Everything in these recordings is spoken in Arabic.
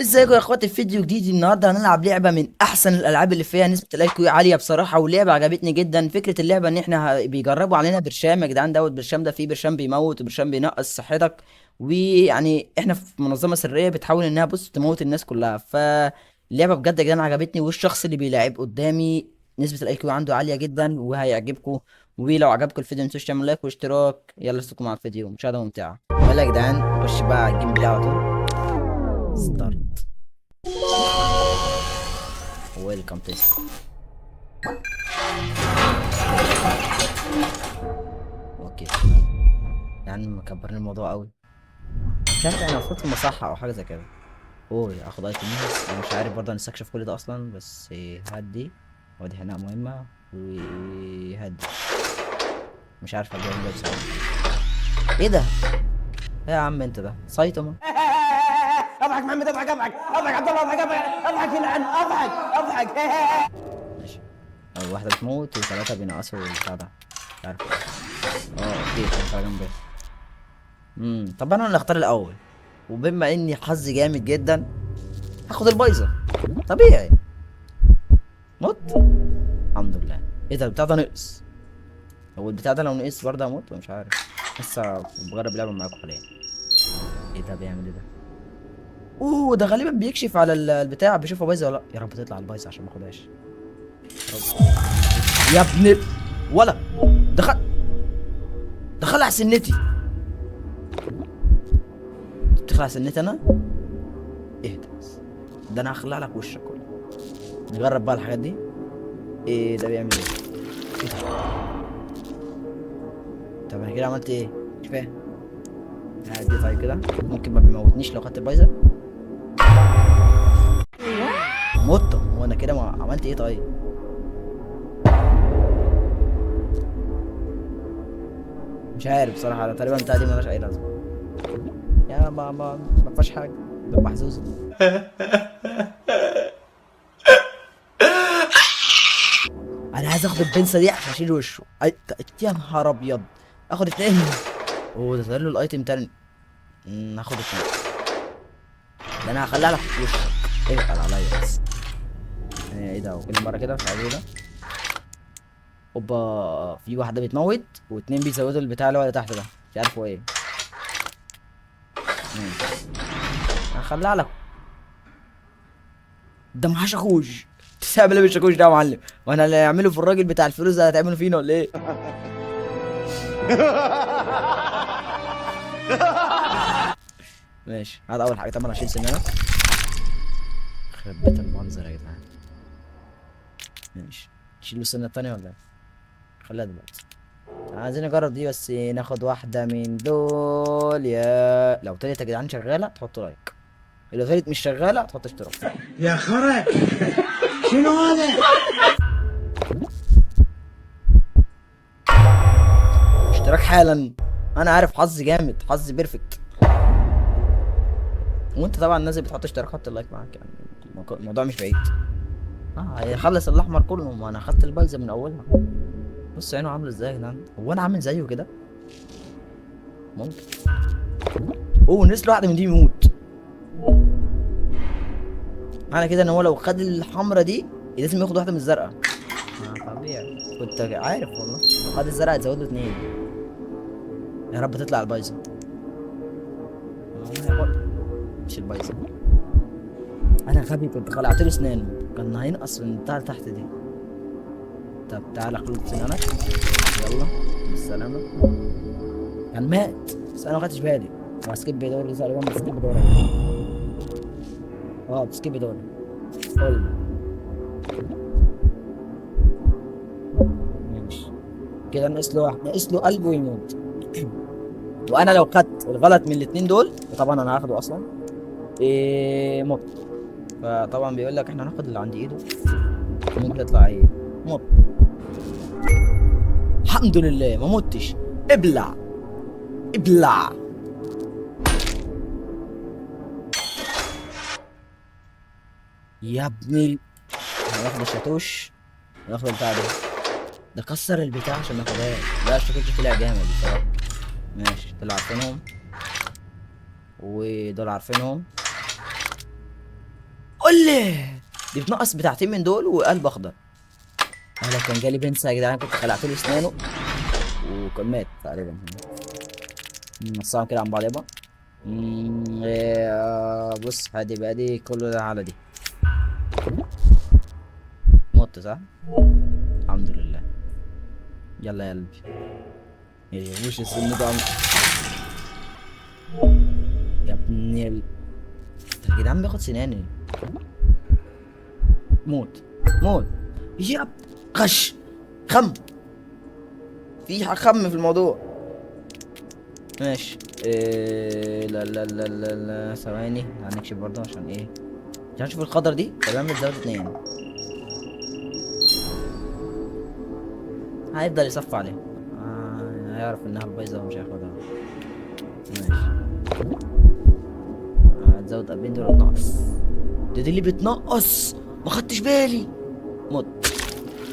ازيكم يا اخواتي؟ في فيديو جديد النهارده هنلعب لعبه من احسن الالعاب اللي فيها نسبه الاي كيو عاليه بصراحه، واللعبه عجبتني جدا. فكره اللعبه ان احنا بيجربوا علينا برشام يا جدعان. دوت برشام ده فيه برشام بيموت وبرشام بينقص صحتك، ويعني احنا في منظمه سريه بتحاول انها بص تموت الناس كلها. فاللعبه بجد يا جدعان عجبتني، والشخص اللي بيلعب قدامي نسبه الاي كيو عنده عاليه جدا وهيعجبكم. ولو عجبكم الفيديو متنسوش تعملوا لايك واشتراك. يلا اشتركوا مع الفيديو، مشاهده ممتعه. يلا يا جدعان نخش بقى على الجيم بلاي على طول. ستارت. ويلكم تيست. اوكي يعني مكبرين الموضوع قوي. مش عارف، انا المفروض في المصحة او حاجه زي كده. اوه اخد ايتمز، انا مش عارف برضه نستكشف كل ده اصلا، بس هدي. ودي هنا مهمه وهدي. مش عارف اجيب ده بصراحه. ايه ده؟ إيه يا عم انت ده سايتاما؟ اضحك محمد، اضحك عبد الله، اضحك يلعن، اضحك. ماشي. أول واحده بتموت وثلاثه بينقصوا البتاع ده. مش عارف إيه. اوكي كنت على جنبي. طب انا اللي اختار الاول، وبما اني حظي جامد جدا هاخد البايظه. طبيعي. موت. الحمد لله. ايه ده البتاع ده نقص؟ هو البتاع ده لو نقص برضه هموت ولا مش عارف. لسه بجرب لعبه معاكم حاليا. ايه ده بيعمل ايه ده؟ اوه ده غالبا بيكشف على البتاع، بيشوفها بايظه ولا لا. يا رب تطلع البايظه عشان ما اخدهاش. يا رب. يا ابن ولا دخل دخل على سنتي. بتدخل على سنتي انا؟ اهدى بس. ده انا هخلع لك وشك كله. نجرب بقى الحاجات دي. ايه ده بيعمل ايه؟ ايه ده؟ طب انا كده عملت ايه؟ مش فاهم. عادي طيب كده ممكن ما بيموتنيش لو خدت البايظه. مت. هو انا كده ما عملت ايه طيب؟ مش عارف بصراحه. انا تقريبا بتاع دي ملهاش اي لازمه. يا ما فيهاش حاجه. ده محظوظ. انا عايز اخد البنسه دي عشان اشيل وشه. يا نهار ابيض. اخد اتنين. اوه ده طلع له الايتم تاني. هاخد اتنين. ده انا هخليها لك في وشك. اتقل عليا بس. ايه ده؟ وكل مره كده مش عارف ايه ده. اوبا في واحده بتموت واتنين بيزودوا البتاع اللي هو اللي تحت ده. مش عارف هو ايه. ماشي. هخليها لك. ده معاه شاكوش. تسابق بالشاكوش ده يا معلم. وانا اللي هيعمله في الراجل بتاع الفلوس ده هتعمله فينا ولا ايه؟ ماشي. هذا اول حاجه. طب انا اشيل سنانك. يخرب بيت المنظر يا جدعان. ماشي. تشيلوا السنه التانيه ولا ايه؟ خليها دلوقتي. عايزين نجرب دي بس. ناخد واحده من دول. لو طلعت يا جدعان شغاله تحطوا لايك. لو طلعت مش شغاله تحط اشتراك. يا خرا، شنو هذا؟ اشتراك حالا. انا عارف حظي جامد، حظي بيرفكت. وانت طبعا الناس اللي بتحط اشتراك حط اللايك معاك يعني. الموضوع مش بعيد. هيخلص الاحمر كله. ما انا اخدت البايظه من اولها. بص عينه عامله ازاي يا جدعان. هو انا عامل زيه كده؟ ممكن. اوه نسل واحده من دي يموت. معنى كده ان هو لو خد الحمرا دي لازم ياخد واحده من الزرقاء. طبيعي. كنت عارف والله. لو خد الزرقاء هتزود له اتنين. يا رب تطلع البايظه. مش البايظه. انا غبي كنت خلعت له اسنانه. كان هينقص من بتاع تحت دي. طب تعالى خلط سنانك. يلا بالسلامه. كان مات بس انا ما خدتش بالي. هو سكيب دوري تقريبا. بسكيب دوري. بسكيب دوري. قول. ماشي. كده ناقص له واحد، ناقص له قلب ويموت. وانا لو خدت الغلط من الاتنين دول، وطبعا انا هاخده اصلا، موت. فطبعا بيقول لك احنا هناخد اللي عند ايده. ممكن يطلع ايه؟ موت. الحمد لله ما متش. ابلع. ابلع. يا ابني. هناخد الشاتوش. هناخد البتاع ده. ده كسر البتاع عشان ناخدها. لا الشاتوش طلع جامد بصراحة. ماشي دول عارفينهم. ودول عارفينهم. قول لي دي بتنقص بتاعتين من دول وقلب اخضر. انا لو كان جالي بنسى يا جدعان كنت خلعت له اسنانه وكان مات تقريبا. نصهم كده عن بعض يابا. بص هادي بقى دي كله ده على دي. مت صح؟ الحمد لله. يلا يا قلبي. وش السن ده يا ابني يا جدعان بياخد سناني. موت موت يا غش خم في خم في الموضوع. ماشي لا لا لا لا لا ثواني هنكشف برضه عشان ايه. عشان نشوف الخضر دي تمام بتزود 2. هيفضل يصف عليها. هيعرف انها البايظه ومش هياخدها. ماشي هتزود قلبين دول بتنقص. دي اللي بتنقص ما خدتش بالي. موت.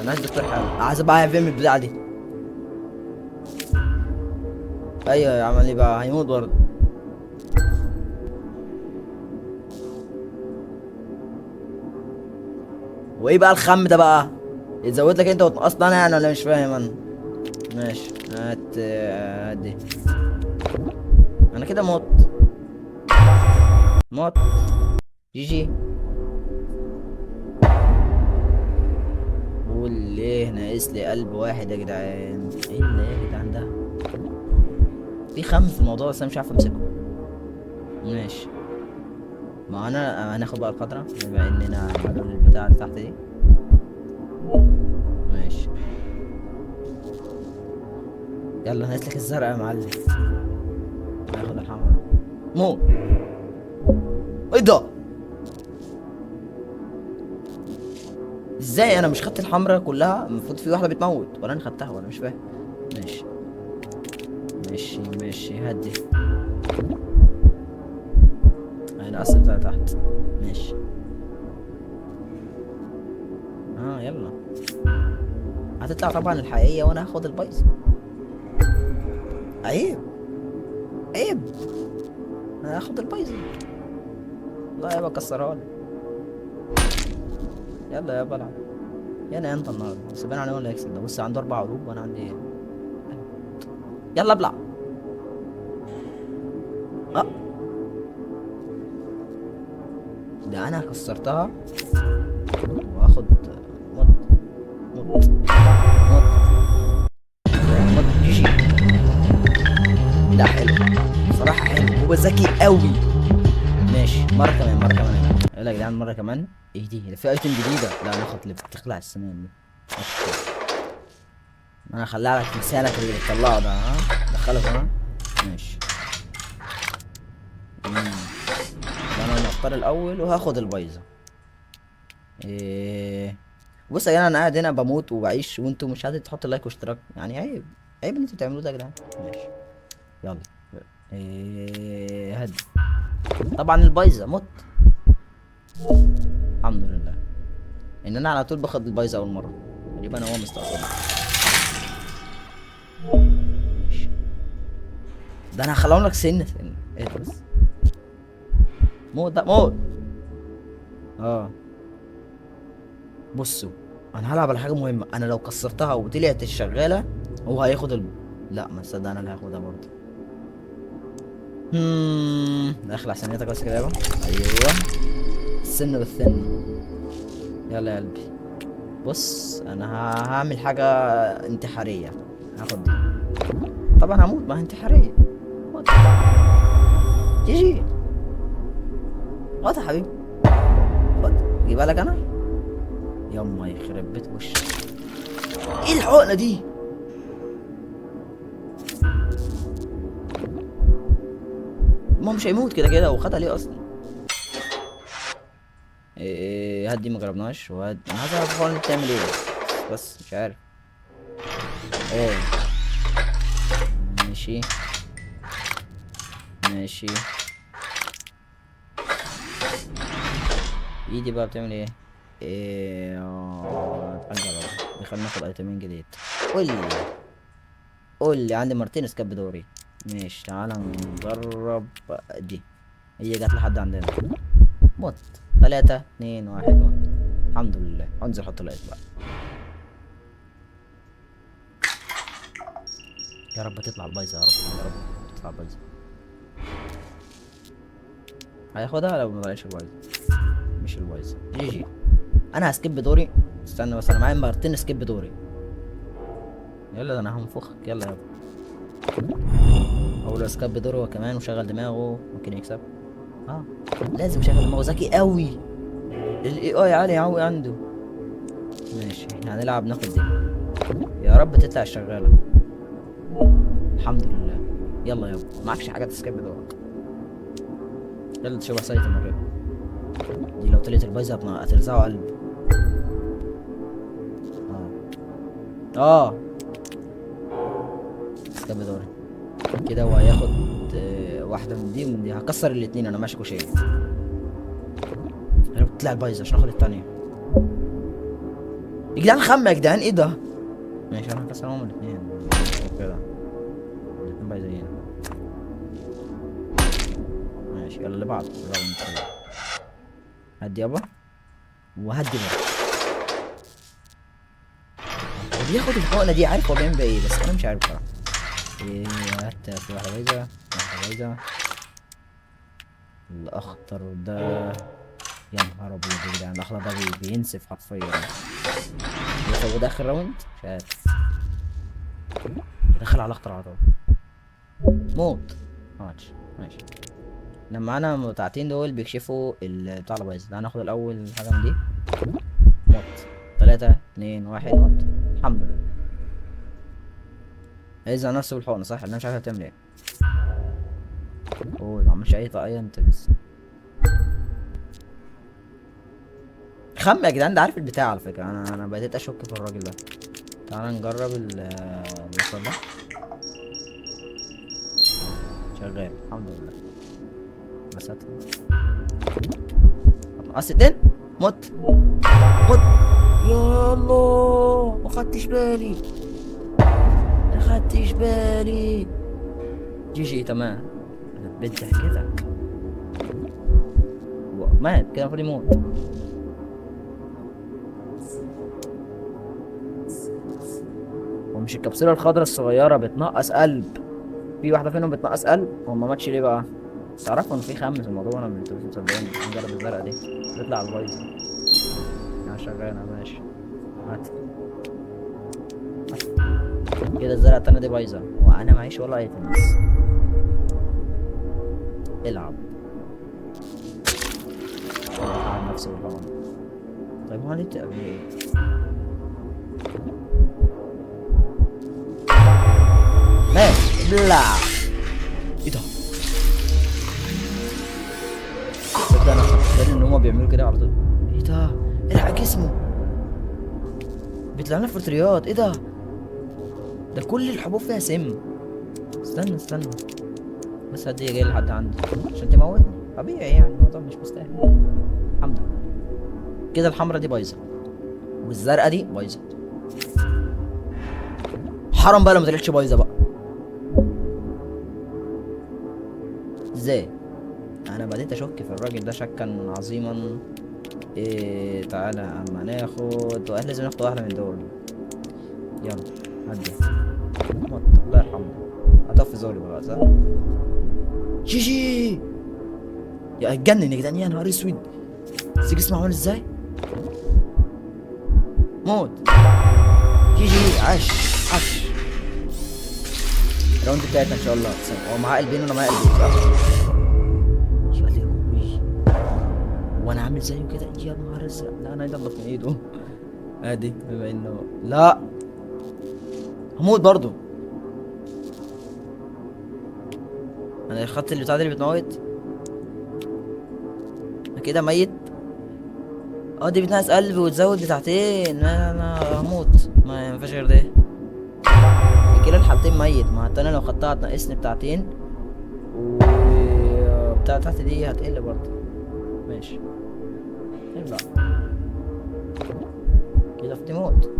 انا عايز دكتور حاول عايز بقى فين البتاعه دي. ايوه عمل ايه بقى هيموت برضه. وايه بقى الخم ده بقى يتزود لك انت وتنقصنا انا يعني ولا مش فاهم انا. ماشي هات دي. انا كده موت موت. جي جي. قول ليه ناقص لي قلب واحد يا جدعان. ايه اللي يا جدعان ده في خم في الموضوع بس انا مش عارف امسكه. ماشي ما انا هناخد بقى القطره بما اننا عملوا البتاع اللي تحت دي. ماشي يلا نسلك الزرقاء يا معلم. ناخد الحمراء. مو ايه ده ازاي انا مش خدت الحمراء كلها. المفروض في واحده بتموت ولا انا خدتها ولا مش فاهم. ماشي ماشي ماشي هدي. انا اصلا بتاع تحت. ماشي يلا هتطلع طبعا الحقيقيه وانا هاخد البايظ. عيب عيب انا هاخد البايظ. لا يابا كسرها لي. يلا يا بلعب يلا انت النهارده بس باين عليه هو اللي هيكسب ده. بص عنده 4 قلوب وانا عندي. يلا ابلع. ده انا كسرتها واخد مط مط مط مط جي. لا حلو صراحة حلو هو ذكي قوي. ماشي مرة كمان مرة كمان. يلا يا جدعان مرة كمان. ايه دي في ايتم جديدة. لا ناخد اللي بتخلع السنان دي. انا هخلع لك لسانك اللي بتطلعه ده. دخله هنا. ماشي انا هختار الاول وهاخد البايظه. بص يا جدعان انا قاعد هنا بموت وبعيش وانتوا مش عايزين تحطوا لايك واشتراك يعني عيب عيب اللي انتوا بتعملوه ده يا جدعان. ماشي يلا هدي. طبعا البايظه مت. الحمد لله ان انا على طول باخد البايظه اول مره تقريبا هو مستقصد. ماشي ده انا هخليهم لك سن ايه ده بس. موت ده موت. بصوا انا هلعب على حاجه مهمه. انا لو كسرتها وطلعت الشغاله هو هياخد لا ما تصدق انا اللي هاخدها برضه. اخلع ثانيتك بس كده يابا. ايوه السن بالسن. يلا يا قلبي بص انا هعمل حاجه انتحاريه. هاخد دي طبعا هموت ما هي انتحاريه. جي جي خد يا حبيبي خد جيبها لك انا. يما يخرب بيت وشك. ايه الحقنه دي. ما هو مش هيموت كده كده وخدها ليه اصلا. هدي ما جربناش انا عايز اعرف الحقنه بتعمل ايه بس مش عارف. ماشي ماشي. ايدي بقى بتعمل ايه. نجرب خلينا ناخد ايتمين جديد. قول لي عندي مارتينيز كاب دوري. ماشي تعالى نجرب دي. هي جت لحد عندنا. موت. 3 2 1 موت. الحمد لله. انزل حط لايك بقى. يا رب تطلع البايظه، يا رب يا رب تطلع البايظه. هياخدها لو ما طلعتش البايظه. مش البايظه. جي جي. انا هسكيب دوري. استنى بس، انا معايا مرتين سكيب دوري. يلا ده انا هنفخك. يلا يابا. اول اسكيب دوري هو كمان وشغل دماغه ممكن يكسب. اه لازم يشغل دماغه، ذكي قوي. الاي اي عالي قوي عنده. ماشي احنا هنلعب ناخد دي. يا رب تطلع الشغاله. الحمد لله. يلا يابا معكش حاجه تسكيب دورك. يلا تشوف سايت المره دي. لو طلعت البايظه هترزعه قلب. اه سكيب دوري كده. هو هياخد واحده من دي ومن دي. هكسر الاتنين انا ماشي كوشيه. يا رب تطلع البايظه عشان اخد التانيه. يا جدعان خم يا جدعان ايه ده؟ ماشي انا هكسرهم الاتنين كده. الاتنين بايظين. ماشي يلا اللي بعده. هدي يابا وهدي برضه. هو بياخد الحقنه دي، عارف هو بيعمل بيها ايه، بس انا مش عارف بصراحه. ايه هات في واحده بايظه. واحده بايظه. الاخضر ده يا نهار ابيض يا جدعان. الاخضر ده بينسف حرفيا. هو ده اخر راوند. مش عارف. دخل على الاخضر على طول. موت. ماتش ماشي. لما معانا متعتين دول بيكشفوا بتاع البايظ ده. هناخد الاول حاجه من دي. موت. 3 2 1 موت. الحمد لله. هيزع نفسه بالحقنه صح؟ انا مش عارف هتعمل ايه. اوه ما عملش اي طاقيه انت بس. خم يا جدعان. ده عارف البتاع على فكره. انا بديت اشك في الراجل ده. تعال نجرب الوصل ده. شغال الحمد لله. بس هتنقص اتنين. مت مت. يا الله ما خدتش بالي. ما خدتش بالي. جي جي تمام. البنت حكيتك. مات كده المفروض يموت. ومش الكبسولة الخضراء الصغيرة بتنقص قلب؟ في واحدة فيهم بتنقص قلب. هو ما ماتش ليه بقى؟ تعرفوا ان في خمس الموضوع. انا من 370 نجرب الزرقاء دي تطلع البايظة. يعني شغالة ماشي. هات كده الزرقاء التانية دي بايظة وانا معيش ولا اي تنس. العب. على نفسي والله. طيب هو ليه بتعمل ايه؟ ماشي بلا. ايه ده؟ تصدق انا خدت بالي ان هما بيعملوا كده على طول. ايه ده؟ الحق جسمه بيطلع لنا فطريات. ايه ده؟ ده كل الحبوب فيها سم. استنى استنى بس هديه جاي لحد عندي عشان تموتني. طبيعي يعني الموضوع مش مستاهل. الحمد لله. كده الحمرا دي بايظه والزرقاء دي بايظه. حرام بقى لو ما طلعتش بايظه بقى. ازاي؟ انا بديت اشك في الراجل ده شكا عظيما. إيه تعالى اما ناخد لازم ناخد واحده من دول. يلا هدي. الله يرحمه. هطفي زوري بقى صح؟ جي جي. يا اتجنن يا جدعان. يا نهار اسود. سيجي اسمع عامل ازاي. موت. جي جي. عاش عاش. الراوند بتاعتنا ان شاء الله. هو معاه قلبين وانا معايا قلبين صح؟ يا لهوي. وانا عامل زيه كده. يا نهار ازرق. لا انا عايز انضف من ايده. ادي بما انه لا هموت برضو. انا خدت البتاع دي اللي بتموت. انا كده ميت. اه دي بتنقص قلب وتزود بتاعتين. انا هموت. ما ينفعش غير ده. كده الحالتين ميت. ما التانية لو خدتها هتنقصني بتاعتين وبتاع تحت دي هتقل برضه. ماشي ارجع كده في تموت.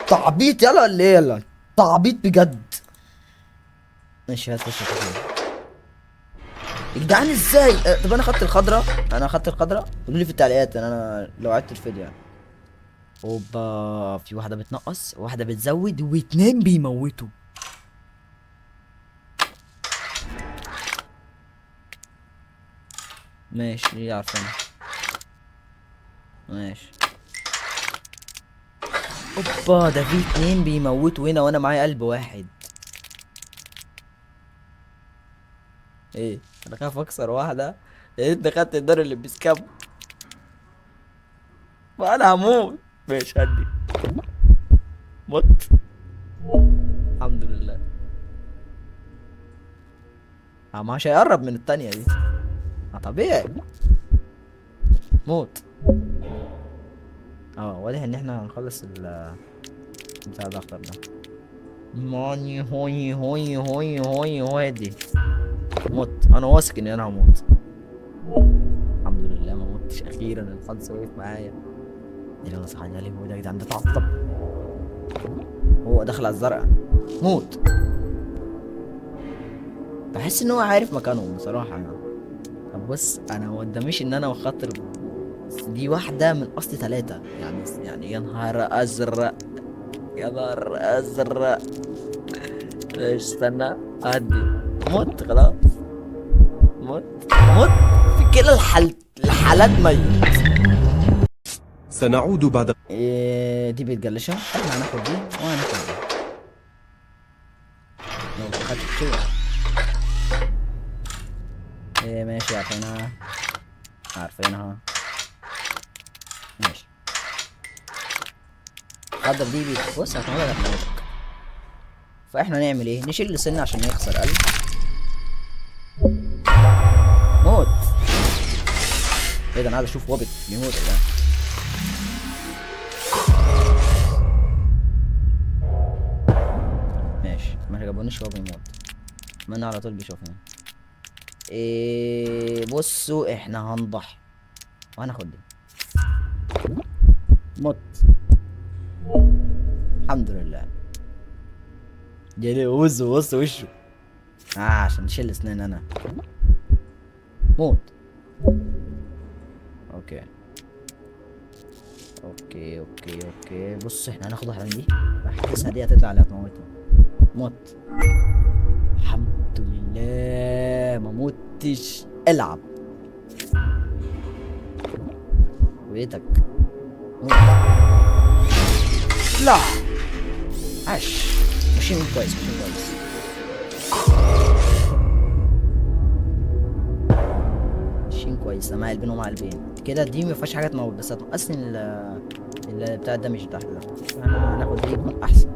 تعبيط يلا ولا ايه؟ يلا تعبيط بجد. ماشي هات وش كده يا جدعان ازاي؟ طب انا خدت الخضرا، انا خدت الخضرا، قولوا لي في التعليقات انا لو عدت الفيديو يعني. اوبا في واحدة بتنقص، واحدة بتزود، واتنين بيموتوا. ماشي دي عارفينها. ماشي. اوبا ده في اتنين بيموتوا هنا وانا معايا قلب واحد. ايه انا خايف اكسر واحدة لان انت خدت الدار اللي بيسكب، وانا هموت. ماشي هدي مت. الحمد لله. مش هيقرب من التانية دي. طبيعي. موت. واضح ان احنا هنخلص بتاع الاخضر ده. ماني هوي هوي هوي هوي هوي دي. موت. انا واثق ان انا هموت. الحمد لله ما موتش اخيرا، الحظ وقف معايا. اللي هو صحاني عليه هو ده يا جدعان، ده تعطب. هو دخل على الزرقاء. موت. بحس ان هو عارف مكانهم بصراحة يعني. طب بص انا ما قداميش ان انا وخاطر دي واحدة من اصل ثلاثة يعني يا نهار ازرق، يا نهار ازرق. ايش استنى اهدي. موت خلاص. موت. موت. في كلا الحالات ميت. سنعود بعد دي بتجلشها، احنا هناخد دي وهناخد دي. لو خدت شيء. ماشي عارفينها. عارفينها. ماشي. قدر دي بص هتموتك. فاحنا نعمل ايه؟ نشيل سنة عشان يخسر قلب. موت. ايه ده انا عايز اشوف وابت بيموت يا جدعان. ماشي ما جابونيش وهو بيموت، ما انا على طول بيشوفني. بصوا احنا هنضحي وهناخد دي. موت. الحمد لله. جالي بص وشه. عشان نشيل اسنان انا. موت. اوكي اوكي اوكي اوكي. بص احنا هناخد واحده من دي، بحسها دي هتطلع اللي هتموتنا. موت. الحمد لله ما موتش. العب ويتك. لا عاش. ماشيين كويس ماشيين كويس. ماشيين كويس. انا قلبين ومع قلبين كده. دي ما فيهاش حاجه تموت بس هتنقصني اللي بتاع الدمج تحت ده. هناخد دي يكون احسن.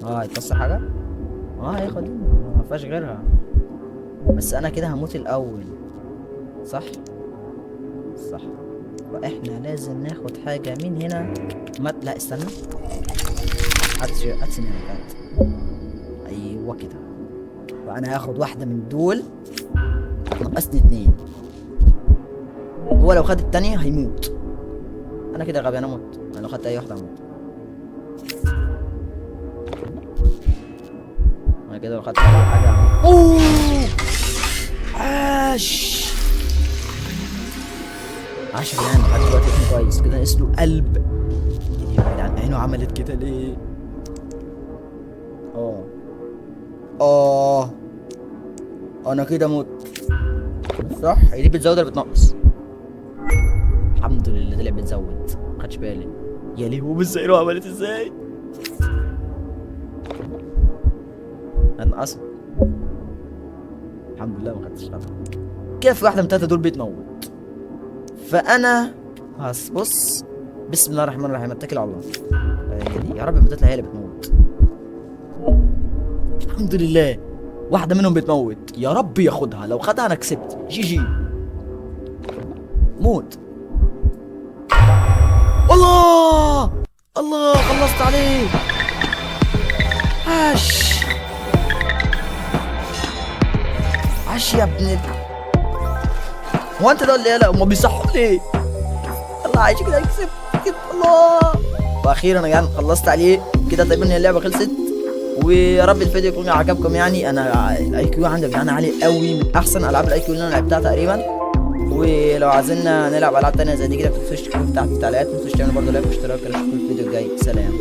هيكسر حاجه. هياخد دي ما فيهاش غيرها. بس انا كده هموت الاول صح. صح. فاحنا لازم ناخد حاجة من هنا. لا استنى. هات من هنا كانت. ايوه كده. فانا هاخد واحدة من دول ناقصني اتنين. هو لو خد التانية هيموت. انا كده غبي، انا موت. انا لو خدت اي واحدة هموت. انا كده لو خدت اي حاجة هموت. اوه عاش. عاش يا جدعان لحد دلوقتي احنا كويس كده. ناقص له قلب. ايه يا جدعان عينه عملت كده ليه؟ انا كده موت صح. هي دي بتزود ولا بتنقص؟ الحمد لله طلع بتزود، مخدش بالي. يا لهوي بص عينه عملت ازاي. هنقص. الحمد لله ما خدتش خطر. كده في واحدة من التلاتة دول بتموت. فانا بص بسم الله الرحمن الرحيم اتكل على الله. يا رب ما تطلع هي اللي بتموت. الحمد لله واحده منهم بتموت. يا رب ياخدها، لو خدها انا كسبت. جي جي. موت. الله الله خلصت عليه. عاش عاش يا ابن هو انت ده اللي؟ لا هما بيصحوا ليه؟ يلا عايش كده يكسب. كده الله. واخيرا يا جدعان خلصت عليه كده. تقريبا هي اللعبه خلصت، ويا رب الفيديو يكون عجبكم. يعني انا الاي كيو عندي يا جدعان عالي قوي، من احسن العاب الاي كيو اللي انا لعبتها تقريبا. ولو عايزيننا نلعب العاب تانية زي دي كده، متنسوش تكتبوا تحت في التعليقات، متنسوش تعملوا برضه لايك واشتراك. اشوفكم في الفيديو الجاي، سلام.